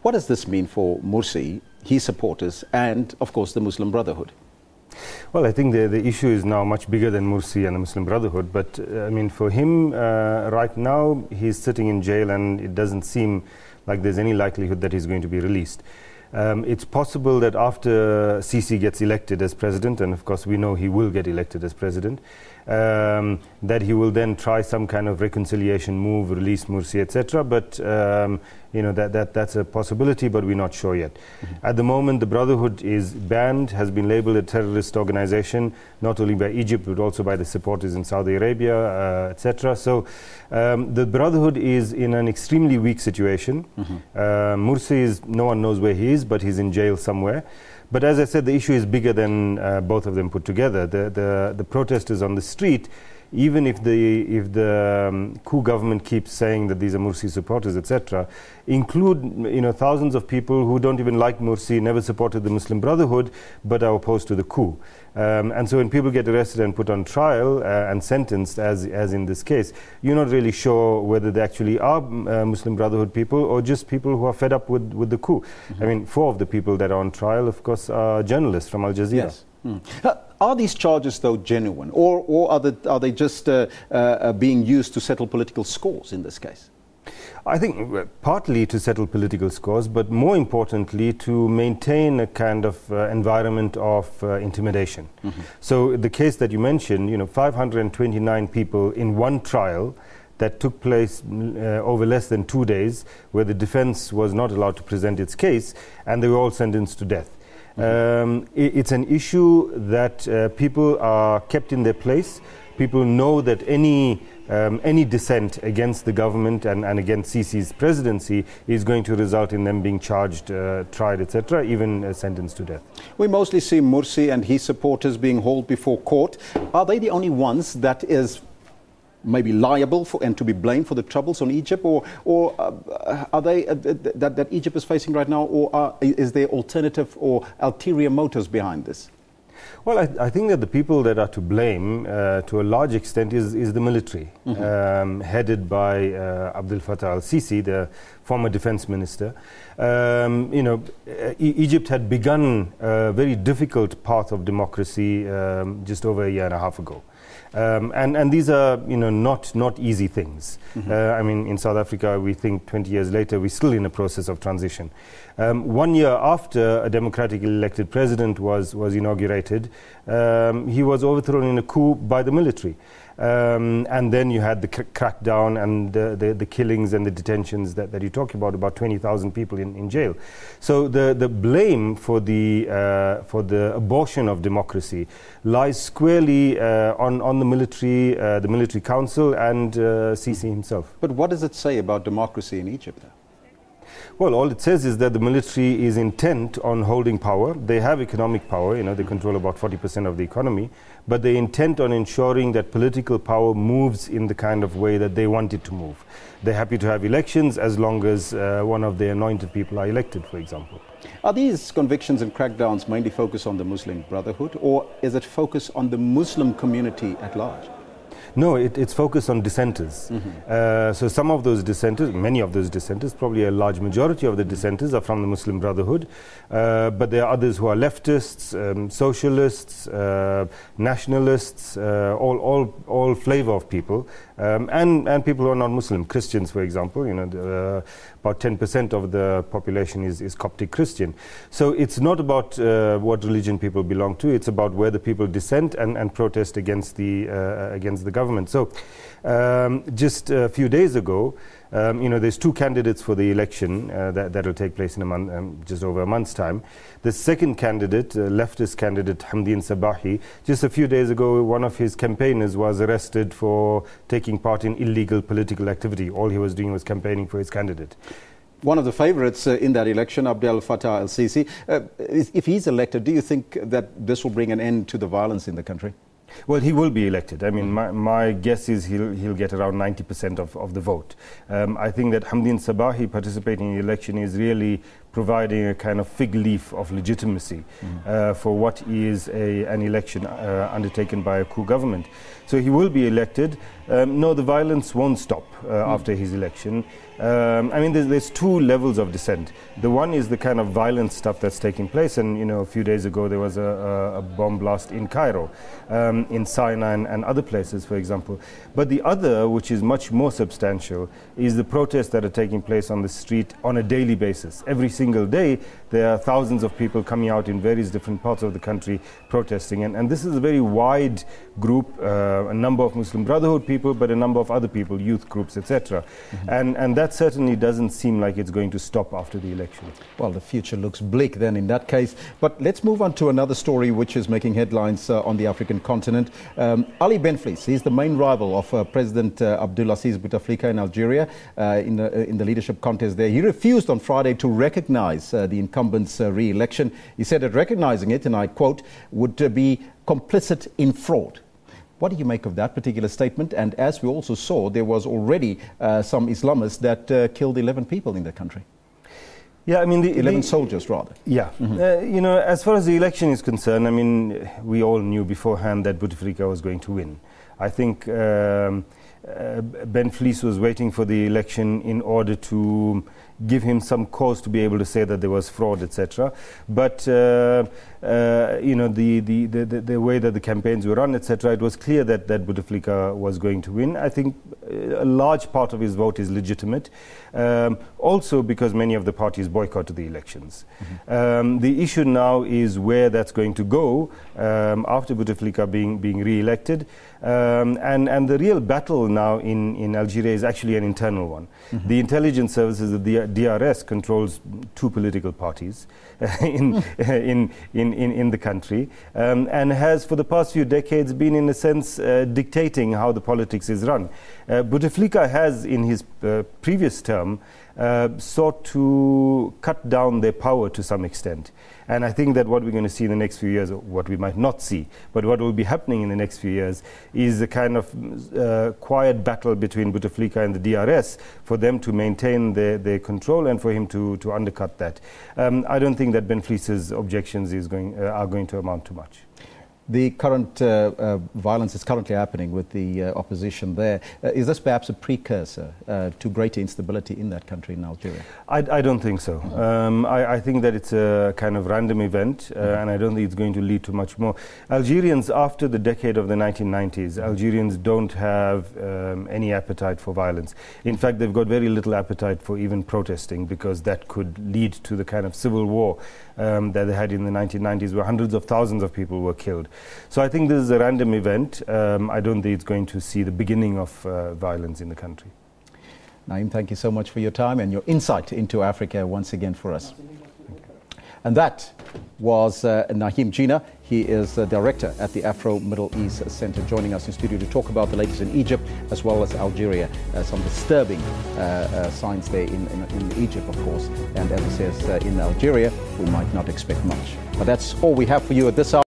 What does this mean for Morsi, his supporters, and, of course, the Muslim Brotherhood? Well, I think the issue is now much bigger than Morsi and the Muslim Brotherhood. But, I mean, for him, right now, he's sitting in jail and it doesn't seem like there's any likelihood that he's going to be released. It's possible that after Sisi gets elected as president, and of course we know he will get elected as president, that he will then try some kind of reconciliation move, release Morsi, etc. But you know, that's a possibility, but we're not sure yet. At the moment, the Brotherhood is banned, has been labeled a terrorist organization, not only by Egypt, but also by the supporters in Saudi Arabia, etc. So the Brotherhood is in an extremely weak situation. Morsi is, no one knows where he is, but he's in jail somewhere. But as I said, the issue is bigger than both of them put together. The protesters on the street, even if the coup government keeps saying that these are Morsi supporters, etc., include thousands of people who don't even like Morsi, never supported the Muslim Brotherhood, but are opposed to the coup. And so when people get arrested and put on trial and sentenced, as in this case, you're not really sure whether they actually are Muslim Brotherhood people or just people who are fed up with the coup. I mean, 4 of the people that are on trial, of course, are journalists from Algeria. Yes. Are these charges, though, genuine, or are they just being used to settle political scores in this case? I think partly to settle political scores, but more importantly to maintain a kind of environment of intimidation. So the case that you mentioned, 529 people in one trial that took place over less than 2 days, where the defense was not allowed to present its case, and they were all sentenced to death. It's an issue that people are kept in their place. People know that any dissent against the government and against Sisi's presidency is going to result in them being charged, tried, etc., even sentenced to death. We mostly see Morsi and his supporters being hauled before court. Are they the only ones that is maybe liable for and to be blamed for the troubles on Egypt, or are they that Egypt is facing right now, or is there alternative or ulterior motives behind this? Well, I think that the people that are to blame to a large extent is the military, headed by Abdel Fattah al-Sisi, the former defense minister. Egypt had begun a very difficult path of democracy just over a year and a half ago. And these are, not easy things. I mean, in South Africa, we think 20 years later, we're still in a process of transition. 1 year after a democratically elected president was inaugurated, he was overthrown in a coup by the military. And then you had the crackdown and the killings and the detentions that you talk about 20,000 people in jail. So the blame for the abortion of democracy lies squarely on the military council and Sisi himself. But what does it say about democracy in Egypt, though? Well, all it says is that the military is intent on holding power. They have economic power, they control about 40% of the economy, but they're intent on ensuring that political power moves in the kind of way that they want it to move. They're happy to have elections as long as one of their anointed people are elected, for example. Are these convictions and crackdowns mainly focused on the Muslim Brotherhood, or is it focused on the Muslim community at large? No, it's focused on dissenters. So some of those dissenters, many of those dissenters, probably a large majority of the dissenters are from the Muslim Brotherhood. But there are others who are leftists, socialists, nationalists, all flavor of people. And people who are not Muslim, Christians, for example, about 10% of the population is Coptic Christian. So it's not about what religion people belong to, it's about where the people dissent and protest against the government. So just a few days ago, there's 2 candidates for the election that will take place in a month, just over a month's time. The second candidate, leftist candidate Hamdin Sabahi, just a few days ago, one of his campaigners was arrested for taking part in illegal political activity. All he was doing was campaigning for his candidate. One of the favorites in that election, Abdel Fattah al-Sisi, if he's elected, do you think that this will bring an end to the violence in the country? Well, he will be elected. I mean, my guess is he'll get around 90% of the vote. I think that Hamdin Sabahi participating in the election is really providing a kind of fig leaf of legitimacy for what is an election undertaken by a coup government. So he will be elected. no, the violence won't stop after his election. I mean, there's two levels of dissent. The one is the kind of violent stuff that's taking place, and a few days ago there was a bomb blast in Cairo, in Sinai and other places, for example. But the other, which is much more substantial, is the protests that are taking place on the street on a daily basis. Every single day there are thousands of people coming out in various different parts of the country protesting, and this is a very wide group, a number of Muslim Brotherhood people, but a number of other people, youth groups, etc. And that certainly doesn't seem like it's going to stop after the election. Well, the future looks bleak then in that case. But let's move on to another story which is making headlines on the African continent. Ali Benflis, he's the main rival of President Abdulaziz Bouteflika in Algeria in the leadership contest there. He refused on Friday to recognize the incumbent's re-election. He said that recognizing it, and I quote, would be complicit in fraud. What do you make of that particular statement? And as we also saw, there was already some Islamists that killed 11 people in the country. Yeah, I mean, 11 soldiers, rather. Yeah. As far as the election is concerned, I mean, we all knew beforehand that Bouteflika was going to win. I think Benflis was waiting for the election in order to give him some cause to be able to say that there was fraud, etc. But the way that the campaigns were run, etc., it was clear that Bouteflika was going to win. I think a large part of his vote is legitimate, also because many of the parties boycotted the elections. The issue now is where that's going to go after Bouteflika being re-elected, and the real battle now in Algeria is actually an internal one. The intelligence services, the DRS, controls two political parties in the country, and has for the past few decades been, in a sense, dictating how the politics is run. Bouteflika has, in his previous term, sought to cut down their power to some extent. And I think that what we're going to see in the next few years, or what we might not see, but what will be happening in the next few years, is a kind of quiet battle between Bouteflika and the DRS for them to maintain their control and for him to undercut that. I don't think that Benflis's objections are going to amount to much. The current violence is currently happening with the opposition there. Is this perhaps a precursor to greater instability in that country, in Algeria? I don't think so. I think that it's a kind of random event, and I don't think it's going to lead to much more. Algerians, after the decade of the 1990s, Algerians don't have any appetite for violence. In fact, they've got very little appetite for even protesting, because that could lead to the kind of civil war that they had in the 1990s, where hundreds of thousands of people were killed. So I think this is a random event. I don't think it's going to see the beginning of violence in the country. Naeem, thank you so much for your time and your insight into Africa once again for us. And that was Naeem Jeenah. He is the director at the Afro Middle East Center, joining us in studio to talk about the latest in Egypt as well as Algeria. Some disturbing signs there in Egypt, of course. And as he says, in Algeria, we might not expect much. But that's all we have for you at this hour.